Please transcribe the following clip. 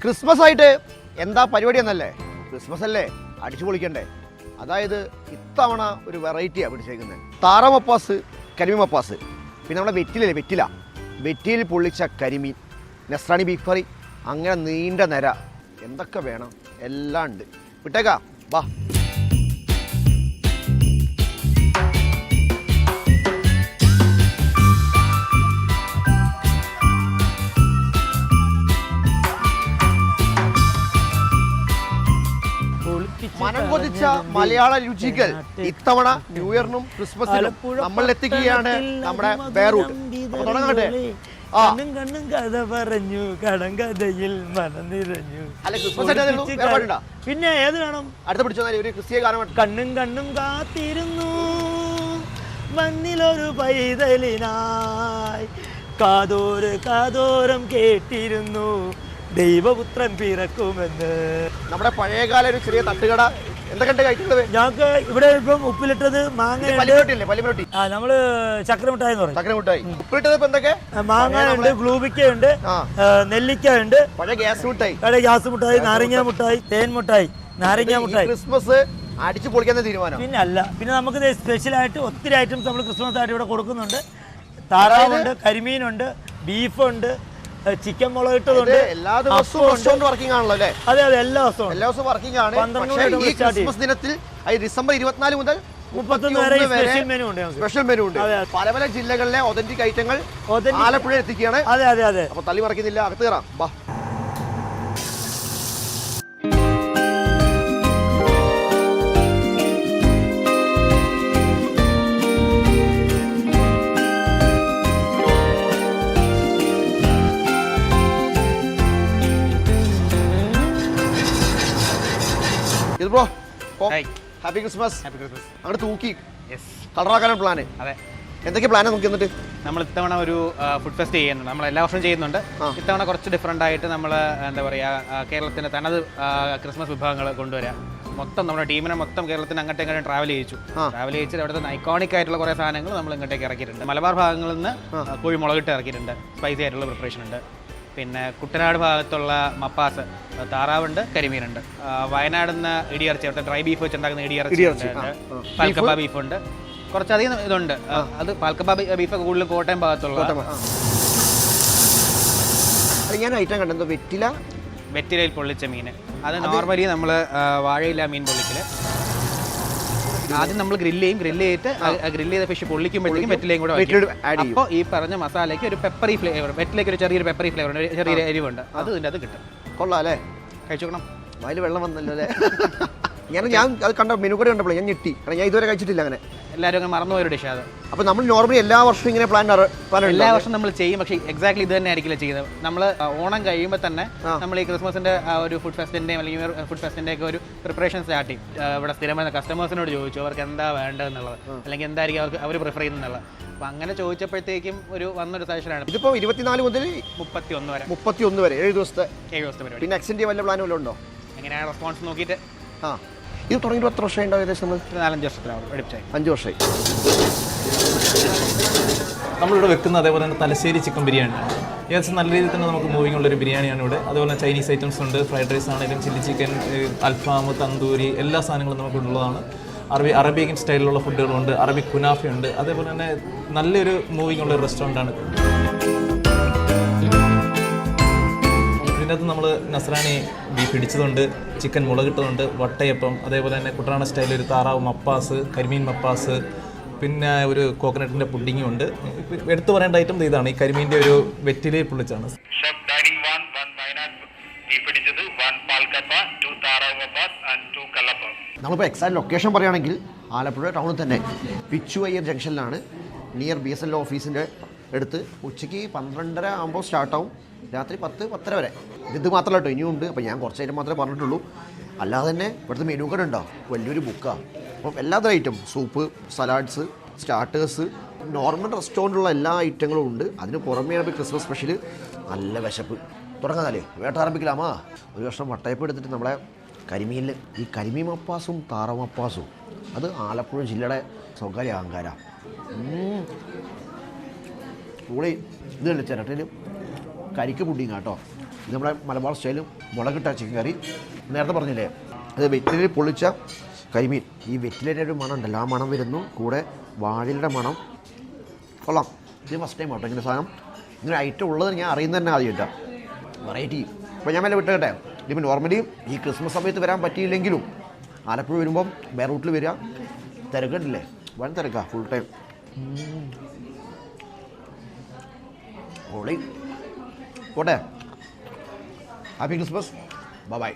Christmas ആയിട്ട് എന്താ പരിപാടി എന്നല്ലേ? ക്രിസ്മസ് അല്ലേ, അടിച്ചു പൊളിക്കണ്ടേ? അതായത് ഇത്തവണ ഒരു വെറൈറ്റിയാണ് പിടിച്ചേക്കുന്നത്. താറാമപ്പാസ്, കരിമീൻ മപ്പാസ്, പിന്നെ നമ്മുടെ വെറ്റിയിൽ പൊള്ളിച്ച കരിമീൻ, നസ്രാണി ബീഫ് കറി, അങ്ങനെ നീണ്ട നിര. എന്തൊക്കെ വേണം, എല്ലാം ഉണ്ട്. വിട്ടേക്കാ, വാ. മനം കൊതിച്ച മലയാള രുചികൾ ഇത്തവണ ന്യൂ ഇയറിനും ക്രിസ്മസിനും നമ്മളിലെത്തിക്കുകയാണ് നമ്മുടെ ബെയറൂട്ട്. അപ്പൊ തുടങ്ങട്ടെ. കണ്ണും കഥ പറഞ്ഞു കടങ്കഥയിൽ മനം നിറഞ്ഞു. അല്ല, ക്രിസ്മസ് പിന്നെ ഏത് വേണം? അടുത്ത പിടിച്ചോ ഒരു ക്രിസ്തീയ ഗാനം. കണ്ണും കാത്തിരുന്നു മണ്ണിലൊരു പൈതലിനായി, കാതോരം കേട്ടിരുന്നു ദൈവപുത്രൻ പിറക്കുമെന്ന്. നമ്മുടെ പഴയകാല ഒരു ചെറിയ തട്ടുകട. എന്തൊക്കെ കഴിക്കുന്നത്? ഞങ്ങൾക്ക് ഇവിടെ ഇപ്പം ഉപ്പിലിട്ടത് മാങ്ങ, നമ്മള് ചക്രമിഠായി എന്ന് പറയും. ചക്രമിഠായി ഉപ്പിലിട്ടത് ഇപ്പൊ എന്തൊക്കെ? മാങ്ങ ഉണ്ട്, ഗ്ലൂബിക്ക ഉണ്ട്, നെല്ലിക്ക ഉണ്ട്, പഴയ ഗ്യാസ് മിഠായി, മിഠായി, നാരങ്ങ മിഠായി, തേൻ മിഠായി, നാരങ്ങ മിഠായി. ക്രിസ്മസ് അടിച്ചു പൊളിക്കുന്ന തീരുമാനം. പിന്നെ നമുക്ക് സ്പെഷ്യൽ ആയിട്ട് ഒത്തിരി ഐറ്റംസ് നമ്മൾ ക്രിസ്മസ് ആയിട്ട് ഇവിടെ കൊടുക്കുന്നുണ്ട്. താറാവുണ്ട്, കരിമീനുണ്ട്, ബീഫുണ്ട്, ചിക്കൻ മുളകിട്ടതുണ്ട്. എല്ലാ ദിവസവും വർക്കിംഗ് ആണല്ലോ അല്ലേ? അതെ, എല്ലാ ദിവസവും വർക്കിംഗ് ആണ്. ഈ ക്രിസ്മസ് ദിനത്തിൽ ഡിസംബർ 24 മുതൽ 31 വരെ സ്പെഷ്യൽ മെനു ഉണ്ട്. പല ജില്ലകളിലെ ഒതന്റിക് ഐറ്റങ്ങൾ ആലപ്പുഴ എത്തിക്കുകയാണ്. അതെ. അപ്പൊ തള്ളി മറക്കുന്നില്ല, അകത്ത് കയറാം, വാ. Bro, happy Christmas. അങ്ങോട്ട് തൂക്കി കളറാക്കാനാണ് പ്ലാന്. അതെ, എന്തൊക്കെ പ്ലാനാ നോക്കി? എന്നിട്ട് നമ്മൾ ഇത്തവണ ഒരു ഫുഡ് ഫെസ്റ്റ് ചെയ്യുന്നുണ്ട്. നമ്മൾ എല്ലാ വർഷവും ചെയ്യുന്നുണ്ട്. ഇത്തവണ കുറച്ച് ഡിഫറെൻ്റ് ആയിട്ട് നമ്മൾ എന്താ പറയുക, കേരളത്തിൻ്റെ തനത് ക്രിസ്മസ് വിഭവങ്ങൾ കൊണ്ടുവരാം. മൊത്തം നമ്മുടെ ടീമിനെ മൊത്തം കേരളത്തിന് അങ്ങോട്ടും ട്രാവൽ ചെയ്യിച്ചിട്ട് അവിടുത്തെ ഐക്കോണിക് ആയിട്ടുള്ള കുറേ സാധനങ്ങൾ നമ്മൾ ഇങ്ങോട്ടേക്ക് ഇറക്കിയിട്ടുണ്ട്. മലബാർ ഭാഗങ്ങളിൽ നിന്ന് കോഴി മുളകിട്ട് ഇറക്കിയിട്ടുണ്ട്. സ്പൈസി ആയിട്ടുള്ള പ്രിപ്പറേഷൻ ഉണ്ട്. പിന്നെ കുട്ടനാട് ഭാഗത്തുള്ള മപ്പാസ്, താറാവുണ്ട്, കരിമീനുണ്ട്. വയനാട് നിന്ന് ഇടിയിറച്ചി, അവിടുത്തെ ഡ്രൈ ബീഫ് വെച്ചുണ്ടാക്കുന്ന ഇടിയിറച്ചി ഉണ്ട്. പാൽക്കപ്പ ബീഫുണ്ട്. കുറച്ചധികം ഇതുണ്ട്. അത് പാൽക്കപ്പ ബീഫ് കൂടുതലും കോട്ടയം ഭാഗത്തുള്ള. ഞാൻ ഐറ്റം കണ്ടോ, വെറ്റിലയിൽ പൊള്ളിച്ച മീൻ. അത് നോർമലി നമ്മൾ വാഴയില മീൻ പൊള്ളിക്കല്. ആദ്യം നമ്മൾ ഗ്രില്ല് ചെയ്ത ഫിഷ് പൊള്ളിക്കുമ്പോഴത്തേക്കും വെറ്റിലയും കൂടെ അപ്പോൾ ഈ പറഞ്ഞ മസാലയ്ക്ക് ഒരു പെപ്പറി ഫ്ലേവർ, വെറ്റിലേക്ക് ഒരു ചെറിയൊരു പെപ്പറി ഫ്ലേവർ ഉണ്ട്, ചെറിയൊരു എരിവുണ്ട്. അത് ഇതിൻ്റെ അത് കിട്ടും. കൊള്ളാം അല്ലേ? കഴിച്ചോക്കണം. വയല് വെള്ളം വന്നല്ലോ അല്ലേ? ഞാൻ അത് കണ്ട മെനു കൂടെ കണ്ടപ്പോൾ ഞാൻ ഞെട്ടി. കാരണം ഞാൻ ഇതുവരെ കഴിച്ചിട്ടില്ല അങ്ങനെ. എല്ലാവരും അങ്ങനെ മറന്നുപോയൊരു ഡിഷ് അത്. അപ്പോൾ നമ്മൾ നോർമലി എല്ലാ വർഷവും ഇങ്ങനെ എല്ലാ വർഷവും നമ്മൾ ചെയ്യും. പക്ഷേ എക്സാക്ട്ലി ഇത് തന്നെ ആയിരിക്കില്ല ചെയ്യുന്നത്. നമ്മൾ ഓണം കഴിയുമ്പോൾ തന്നെ നമ്മൾ ഈ ക്രിസ്മസിൻ്റെ ഒരു ഫുഡ് ഫെസ്റ്റിൻ്റെയും അല്ലെങ്കിൽ ഫുഡ് ഫെസ്റ്റിൻ്റെ ഒക്കെ ഒരു പ്രിപ്പറേഷൻ സ്റ്റാർട്ട് ചെയ്യും. ഇവിടെ സ്ഥിരമായ കസ്റ്റമേഴ്സിനോട് ചോദിച്ചു അവർക്ക് എന്താ വേണ്ടതെന്നുള്ളത്, അല്ലെങ്കിൽ എന്തായിരിക്കും അവർ പ്രിഫർ ചെയ്യുന്നുള്ളത്. അപ്പോൾ അങ്ങനെ ചോദിച്ചപ്പോഴത്തേക്കും വന്നൊരു സജഷനാണ്. ഇതിപ്പോൾ 24 മുതൽ 31 വരെ 7 ദിവസത്തെ പരിപാടി. പിന്നെ എക്സ്റ്റെൻഡ് വല്ല പ്ലാൻ വല്ലതും ഉണ്ടോ? എങ്ങനെയാണ് റെസ്പോൺസ് നോക്കിയിട്ട്. ഇത് തുടങ്ങിയിട്ട് എത്ര വർഷമായി ഉണ്ടാവും? ഏകദേശം 4-5 വർഷത്തിലാണ്. 5 വർഷമായി. നമ്മളിവിടെ വെക്കുന്ന അതേപോലെ തന്നെ തലശ്ശേരി ചിക്കൻ ബിരിയാണി ഏകദേശം നല്ല രീതിയിൽ തന്നെ നമുക്ക് മൂവിംഗ് ഉള്ളൊരു ബിരിയാണിയാണ് ഇവിടെ. അതുപോലെ ചൈനീസ് ഐറ്റംസ് ഉണ്ട്, ഫ്രൈഡ് റൈസ് ആണെങ്കിലും ചില്ലി ചിക്കൻ, അൽഫാം, തന്തൂരി, എല്ലാ സാധനങ്ങളും നമുക്കുള്ളതാണ്. അറബിയൻ സ്റ്റൈലിലുള്ള ഫുഡുകളുണ്ട്, അറബിക് കുനാഫയുണ്ട്. അതേപോലെ തന്നെ നല്ലൊരു മൂവിംഗ് ഉള്ള ഒരു റെസ്റ്റോറൻ്റാണ്. ഇതിനകത്ത് നമ്മൾ നസ്രാണി ബീഫ് ഇടിച്ചതുണ്ട്, ചിക്കൻ മുളകിട്ടതുണ്ട്, വട്ടയപ്പം, അതേപോലെ തന്നെ കുട്ടനാട് സ്റ്റൈലിൽ ഒരു താറാവ് മപ്പാസ്, കരിമീൻ മപ്പാസ്, പിന്നെ ഒരു കോക്കനട്ടിൻ്റെ പുഡിങ്ങും ഉണ്ട്. എടുത്തു പറയേണ്ട ഐറ്റം ഇതാണ്, ഈ കരിമീൻ്റെ ഒരു വെറ്റിലയിൽ പൊള്ളിച്ചാണ്. നമ്മളിപ്പോൾ എക്സാക്ട് ലൊക്കേഷൻ പറയുകയാണെങ്കിൽ ആലപ്പുഴ ടൗണിൽ തന്നെ പിച്ചുവയ്യർ ജംഗ്ഷനിലാണ്, നിയർ BSNL ഓഫീസിൻ്റെ അടുത്ത്. ഉച്ചയ്ക്ക് 12:30 ആകുമ്പോൾ സ്റ്റാർട്ടാവും, രാത്രി 10-10:30 വരെ. ഇത് മാത്രമല്ല കേട്ടോ, ഇനിയും ഉണ്ട്. അപ്പോൾ ഞാൻ കുറച്ച് ഐറ്റം മാത്രമേ പറഞ്ഞിട്ടുള്ളൂ. അല്ലാതെ തന്നെ ഇവിടുത്തെ മെനു കാർഡ് ഉണ്ടാവും, വലിയൊരു ബുക്കാണ്. അപ്പം എല്ലാത്തരം item, soup, salads, starters, normal റെസ്റ്റോറൻറ്റുള്ള എല്ലാ ഐറ്റങ്ങളും ഉണ്ട്. അതിന് പുറമേ ക്രിസ്മസ് സ്പെഷ്യൽ. നല്ല വിശപ്പ്. തുടങ്ങാനല്ലേ, വേട്ട ആരംഭിക്കലാമാ. ഒരു വർഷം വട്ടയപ്പം എടുത്തിട്ട് നമ്മളെ കരിമീനിൽ ഈ കരിമീൻ മപ്പാസും താറാമപ്പാസും, അത് ആലപ്പുഴ ജില്ലയുടെ സ്വകാര്യ അഹങ്കാര. കൂടെ ഇത് ചിരട്ടയിൽ കരിക്ക് പുഡിങ് കേട്ടോ. ഇത് നമ്മുടെ മലബാർ സ്റ്റൈലും മുളകിട്ട ചിക്കൻ കറി. നേരത്തെ പറഞ്ഞില്ലേ അത് വെറ്റിലയിൽ പൊള്ളിച്ച കരിമീൻ. ഈ വെറ്റിലയുടെ ഒരു മണം ഉണ്ടല്ലോ, ആ മണം വരുന്നു. കൂടെ വാഴയുടെ മണം. കൊള്ളാം. ഇത് ഫസ്റ്റ് ടൈം ആട്ടോ ഇങ്ങനെ സാധനം, ഇങ്ങനെ ഐറ്റം ഉള്ളത് ഞാൻ അറിയുന്നത് തന്നെ ആദ്യമായിട്ടാണ്. വെറൈറ്റി. അപ്പോൾ ഞാൻ മേലെ വിട്ടേട്ടെ. ഇതിപ്പോൾ നോർമലി ഈ ക്രിസ്മസ് സമയത്ത് വരാൻ പറ്റിയില്ലെങ്കിലും ആലപ്പുഴ വരുമ്പം ബേ റൂട്ടിൽ വരിക. തിരക്കുണ്ടല്ലേ, വൻ തിരക്കാണ് ഫുൾ ടൈം. ഓളി പോട്ടെ. Happy Christmas. ബൈ.